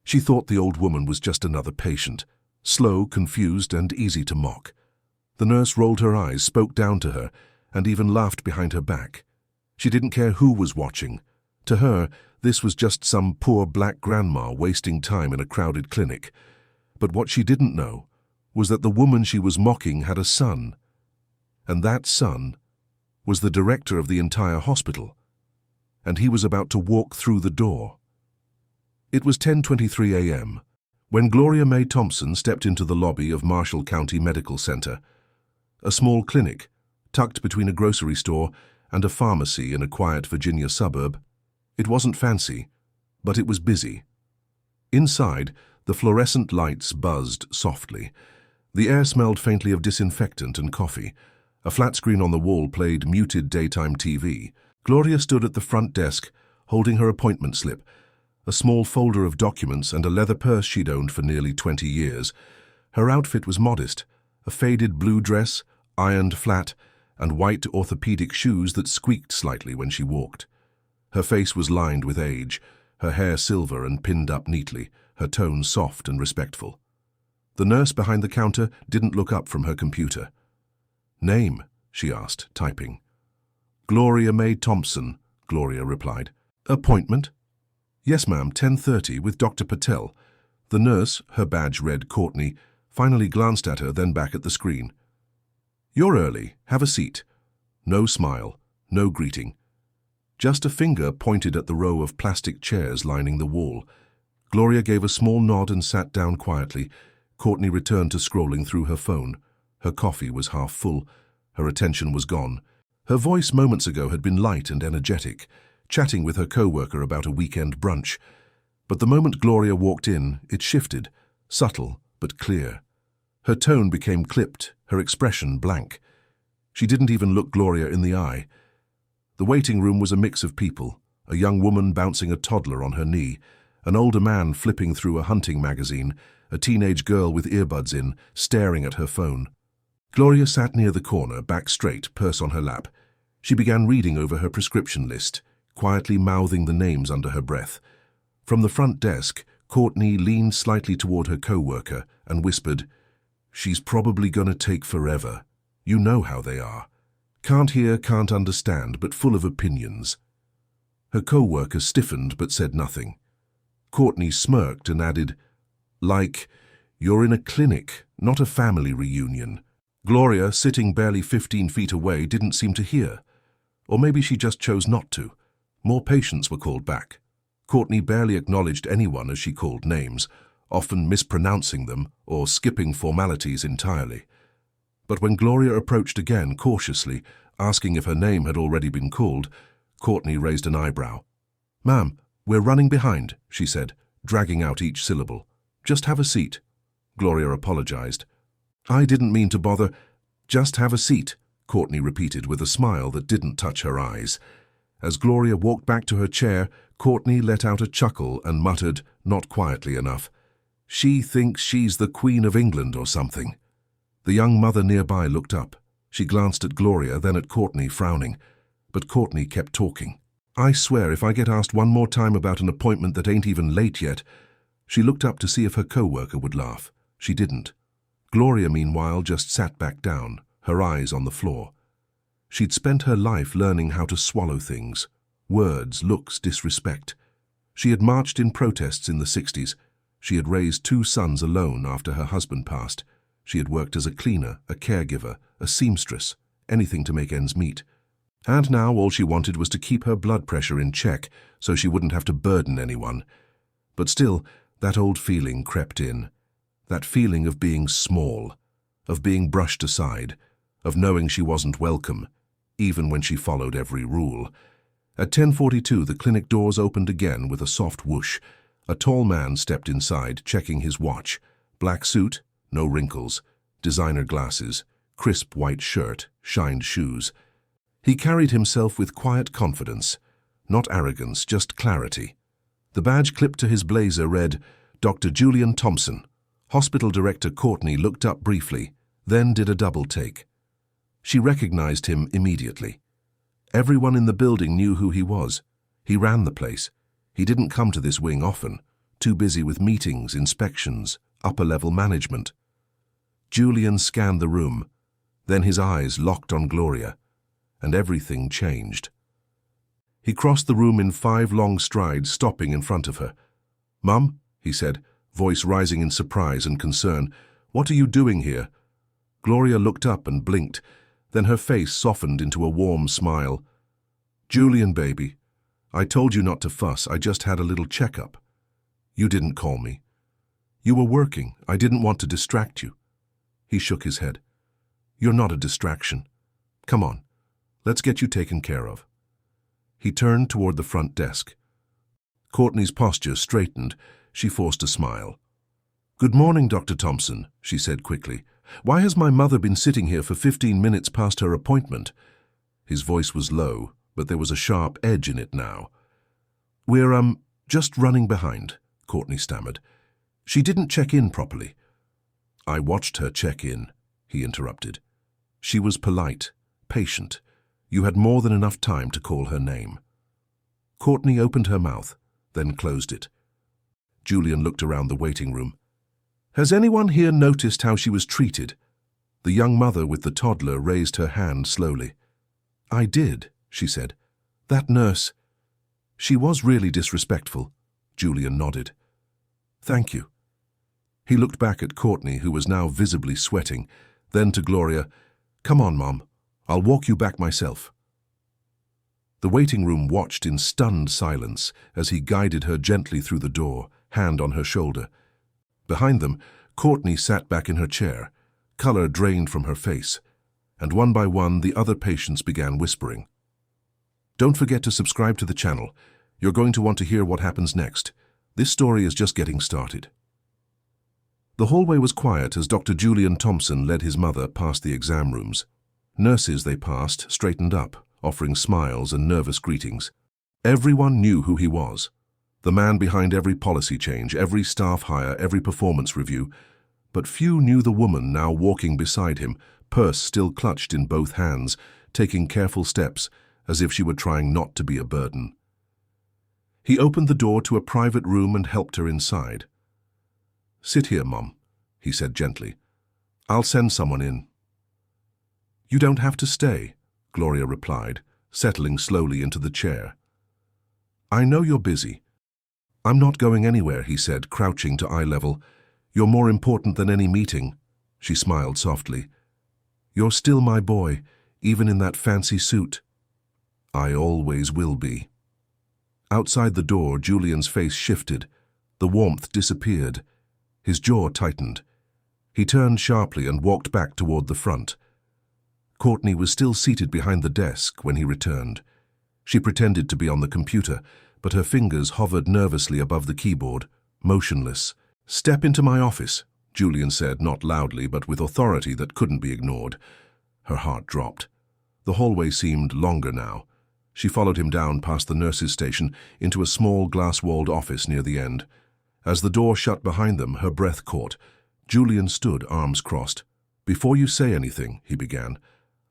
She thought the old woman was just another patient, slow, confused, and easy to mock. The nurse rolled her eyes, spoke down to her, and even laughed behind her back. She didn't care who was watching. To her, this was just some poor black grandma wasting time in a crowded clinic. But what she didn't know was that the woman she was mocking had a son. And that son was the director of the entire hospital. And he was about to walk through the door. It was 10:23 a.m. when Gloria May Thompson stepped into the lobby of Marshall County Medical Center, a small clinic tucked between a grocery store and a pharmacy in a quiet Virginia suburb. It wasn't fancy, but it was busy. Inside, the fluorescent lights buzzed softly. The air smelled faintly of disinfectant and coffee. A flat screen on the wall played muted daytime TV. Gloria stood at the front desk, holding her appointment slip, a small folder of documents and a leather purse she'd owned for nearly 20 years. Her outfit was modest, a faded blue dress, ironed flat, and white orthopedic shoes that squeaked slightly when she walked. Her face was lined with age, her hair silver and pinned up neatly, her tone soft and respectful. The nurse behind the counter didn't look up from her computer. "Name?" she asked, typing. "Gloria May Thompson," Gloria replied. "Appointment?" "Yes, ma'am, 10:30 with Dr. Patel." The nurse, her badge read Courtney, finally glanced at her, then back at the screen. "You're early. Have a seat." No smile, no greeting. Just a finger pointed at the row of plastic chairs lining the wall. Gloria gave a small nod and sat down quietly. Courtney returned to scrolling through her phone. Her coffee was half full. Her attention was gone. Her voice moments ago had been light and energetic, chatting with her co-worker about a weekend brunch. But the moment Gloria walked in, it shifted, subtle but clear. Her tone became clipped, her expression blank. She didn't even look Gloria in the eye. The waiting room was a mix of people, a young woman bouncing a toddler on her knee, an older man flipping through a hunting magazine, a teenage girl with earbuds in, staring at her phone. Gloria sat near the corner, back straight, purse on her lap. She began reading over her prescription list, quietly mouthing the names under her breath. From the front desk, Courtney leaned slightly toward her co-worker and whispered, "She's probably gonna take forever. You know how they are. Can't hear, can't understand, but full of opinions." Her co-worker stiffened but said nothing. Courtney smirked and added, "Like, you're in a clinic, not a family reunion." Gloria, sitting barely 15 feet away, didn't seem to hear. Or maybe she just chose not to. More patients were called back. Courtney barely acknowledged anyone as she called names, often mispronouncing them or skipping formalities entirely. But when Gloria approached again, cautiously, asking if her name had already been called, Courtney raised an eyebrow. "Ma'am, we're running behind," she said, dragging out each syllable. "Just have a seat." Gloria apologized. "I didn't mean to bother. Just have a seat," Courtney repeated with a smile that didn't touch her eyes. As Gloria walked back to her chair, Courtney let out a chuckle and muttered, not quietly enough, "She thinks she's the Queen of England or something." The young mother nearby looked up. She glanced at Gloria, then at Courtney, frowning. But Courtney kept talking. "I swear if I get asked one more time about an appointment that ain't even late yet." She looked up to see if her co-worker would laugh. She didn't. Gloria, meanwhile, just sat back down, her eyes on the floor. She'd spent her life learning how to swallow things. Words, looks, disrespect. She had marched in protests in the 60s. She had raised 2 sons alone after her husband passed. She had worked as a cleaner, a caregiver, a seamstress, anything to make ends meet. And now all she wanted was to keep her blood pressure in check so she wouldn't have to burden anyone. But still, that old feeling crept in. That feeling of being small, of being brushed aside, of knowing she wasn't welcome, even when she followed every rule. At 10:42, the clinic doors opened again with a soft whoosh. A tall man stepped inside, checking his watch. Black suit, no wrinkles, designer glasses, crisp white shirt, shined shoes. He carried himself with quiet confidence, not arrogance, just clarity. The badge clipped to his blazer read, "Dr. Julian Thompson." Hospital Director Courtney looked up briefly, then did a double take. She recognized him immediately. Everyone in the building knew who he was. He ran the place. He didn't come to this wing often. too busy with meetings, inspections, upper-level management. Julian scanned the room, then his eyes locked on Gloria, and everything changed. He crossed the room in 5 long strides, stopping in front of her. "Mum," he said, voice rising in surprise and concern, "what are you doing here?" Gloria looked up and blinked, then her face softened into a warm smile. "Julian, baby, I told you not to fuss, I just had a little checkup. You didn't call me. You were working, I didn't want to distract you." He shook his head. "You're not a distraction. Come on, let's get you taken care of." He turned toward the front desk. Courtney's posture straightened. She forced a smile. "Good morning, Dr. Thompson," she said quickly. "Why has my mother been sitting here for 15 minutes past her appointment?" His voice was low, but there was a sharp edge in it now. "We're, just running behind," Courtney stammered. "She didn't check in properly." "I watched her check in," he interrupted. "She was polite, patient. You had more than enough time to call her name." Courtney opened her mouth, then closed it. Julian looked around the waiting room. "Has anyone here noticed how she was treated?" The young mother with the toddler raised her hand slowly. "I did," she said. "That nurse, she was really disrespectful." Julian nodded. "Thank you." He looked back at Courtney, who was now visibly sweating, then to Gloria. "Come on, Mom. I'll walk you back myself." The waiting room watched in stunned silence as he guided her gently through the door, hand on her shoulder. Behind them, Courtney sat back in her chair, color drained from her face, and one by one the other patients began whispering. "Don't forget to subscribe to the channel. You're going to want to hear what happens next. This story is just getting started." The hallway was quiet as Dr. Julian Thompson led his mother past the exam rooms. Nurses they passed straightened up, offering smiles and nervous greetings. Everyone knew who he was, the man behind every policy change, every staff hire, every performance review. But few knew the woman now walking beside him, purse still clutched in both hands, taking careful steps as if she were trying not to be a burden. He opened the door to a private room and helped her inside. "Sit here, Mom," he said gently. "I'll send someone in." "You don't have to stay," Gloria replied, settling slowly into the chair. "I know you're busy." "I'm not going anywhere," he said, crouching to eye level. "You're more important than any meeting." She smiled softly. "You're still my boy, even in that fancy suit." "I always will be." Outside the door, Julian's face shifted. The warmth disappeared. His jaw tightened. He turned sharply and walked back toward the front. Courtney was still seated behind the desk when he returned. She pretended to be on the computer, but her fingers hovered nervously above the keyboard, motionless. "Step into my office," Julian said, not loudly, but with authority that couldn't be ignored. Her heart dropped. The hallway seemed longer now. She followed him down past the nurse's station into a small glass-walled office near the end. As the door shut behind them, her breath caught. Julian stood, arms crossed. "Before you say anything," he began,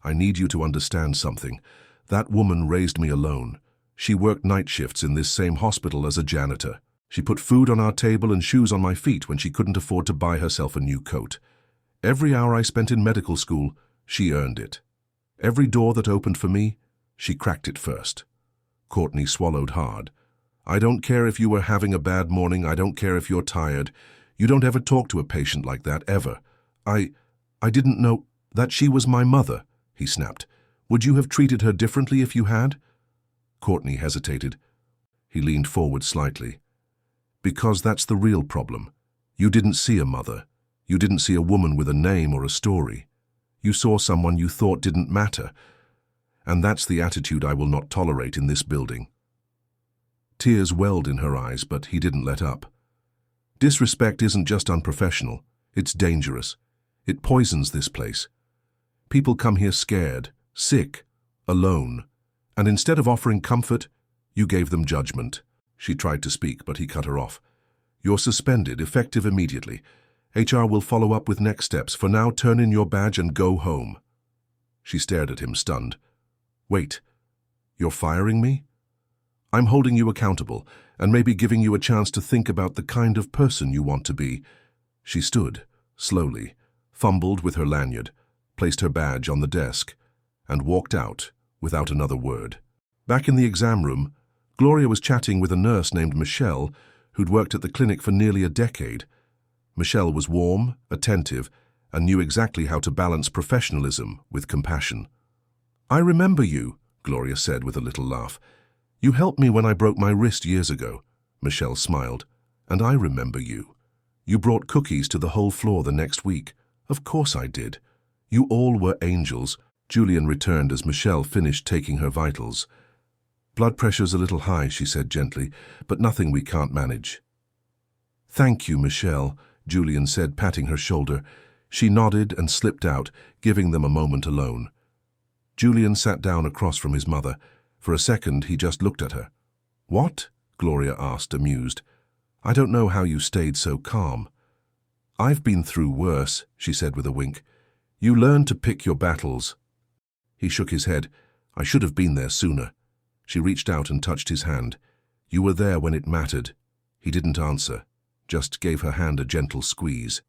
"I need you to understand something. That woman raised me alone. She worked night shifts in this same hospital as a janitor. She put food on our table and shoes on my feet when she couldn't afford to buy herself a new coat. Every hour I spent in medical school, she earned it. Every door that opened for me, she cracked it first." Courtney swallowed hard. "I don't care if you were having a bad morning, I don't care if you're tired. You don't ever talk to a patient like that, ever. I didn't know that she was my mother," he snapped. "Would you have treated her differently if you had?" Courtney hesitated. He leaned forward slightly. "Because that's the real problem. You didn't see a mother. You didn't see a woman with a name or a story. You saw someone you thought didn't matter. And that's the attitude I will not tolerate in this building." Tears welled in her eyes, but he didn't let up. "Disrespect isn't just unprofessional. It's dangerous. It poisons this place. People come here scared, sick, alone. And instead of offering comfort, you gave them judgment." She tried to speak, but he cut her off. "You're suspended, effective immediately. HR will follow up with next steps. For now, turn in your badge and go home." She stared at him, stunned. "Wait, you're firing me?" I'm holding you accountable and maybe giving you a chance to think about the kind of person you want to be." She stood, slowly, fumbled with her lanyard, placed her badge on the desk, and walked out without another word. Back in the exam room, Gloria was chatting with a nurse named Michelle, who'd worked at the clinic for nearly a decade. Michelle was warm, attentive, and knew exactly how to balance professionalism with compassion. "I remember you," Gloria said with a little laugh. "You helped me when I broke my wrist years ago." Michelle smiled. "And I remember you. You brought cookies to the whole floor the next week." "Of course I did. You all were angels." Julian returned as Michelle finished taking her vitals. "Blood pressure's a little high," she said gently, "but nothing we can't manage." "Thank you, Michelle," Julian said, patting her shoulder. She nodded and slipped out, giving them a moment alone. Julian sat down across from his mother. For a second, he just looked at her. "What?" Gloria asked, amused. "I don't know how you stayed so calm." "I've been through worse," she said with a wink. "You learn to pick your battles." He shook his head. "I should have been there sooner." She reached out and touched his hand. "You were there when it mattered." He didn't answer, just gave her hand a gentle squeeze.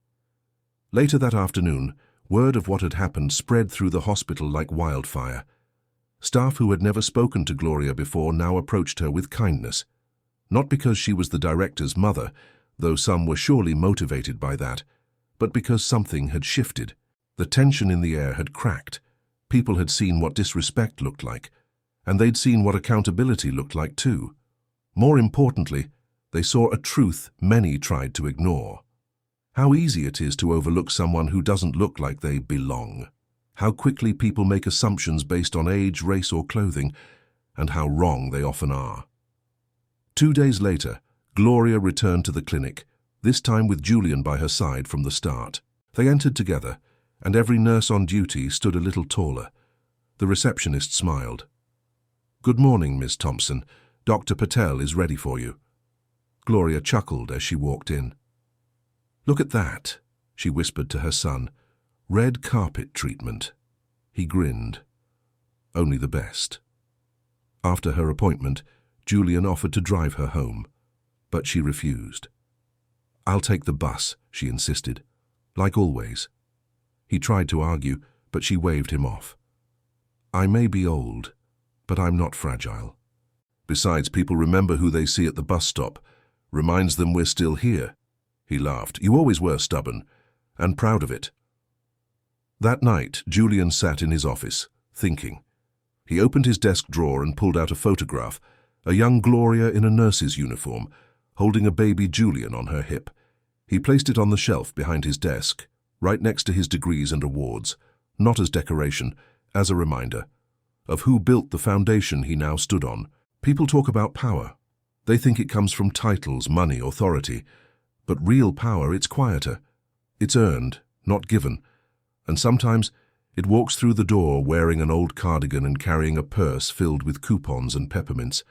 Later that afternoon, word of what had happened spread through the hospital like wildfire. Staff who had never spoken to Gloria before now approached her with kindness. Not because she was the director's mother, though some were surely motivated by that, but because something had shifted. The tension in the air had cracked. People had seen what disrespect looked like, and they'd seen what accountability looked like too. More importantly, they saw a truth many tried to ignore. How easy it is to overlook someone who doesn't look like they belong. How quickly people make assumptions based on age, race, or clothing, and how wrong they often are. 2 days later, Gloria returned to the clinic, this time with Julian by her side from the start. They entered together, and every nurse on duty stood a little taller. The receptionist smiled. "Good morning, Miss Thompson. Dr. Patel is ready for you." Gloria chuckled as she walked in. "Look at that," she whispered to her son. "Red carpet treatment." He grinned. "Only the best." After her appointment, Julian offered to drive her home, but she refused. "I'll take the bus," she insisted, like always. He tried to argue, but she waved him off. "I may be old, but I'm not fragile. Besides, people remember who they see at the bus stop. Reminds them we're still here." He laughed. "You always were stubborn, and proud of it." That night, Julian sat in his office, thinking. He opened his desk drawer and pulled out a photograph, a young Gloria in a nurse's uniform, holding a baby Julian on her hip. He placed it on the shelf behind his desk, right next to his degrees and awards, not as decoration, as a reminder of who built the foundation he now stood on. People talk about power. They think it comes from titles, money, authority. But real power, it's quieter. It's earned, not given. And sometimes it walks through the door wearing an old cardigan and carrying a purse filled with coupons and peppermints.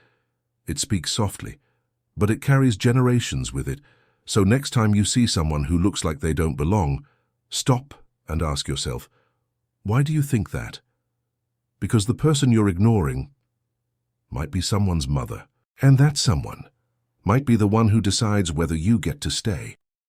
It speaks softly, but it carries generations with it. So next time you see someone who looks like they don't belong, stop and ask yourself, why do you think that? Because the person you're ignoring might be someone's mother, and that someone might be the one who decides whether you get to stay.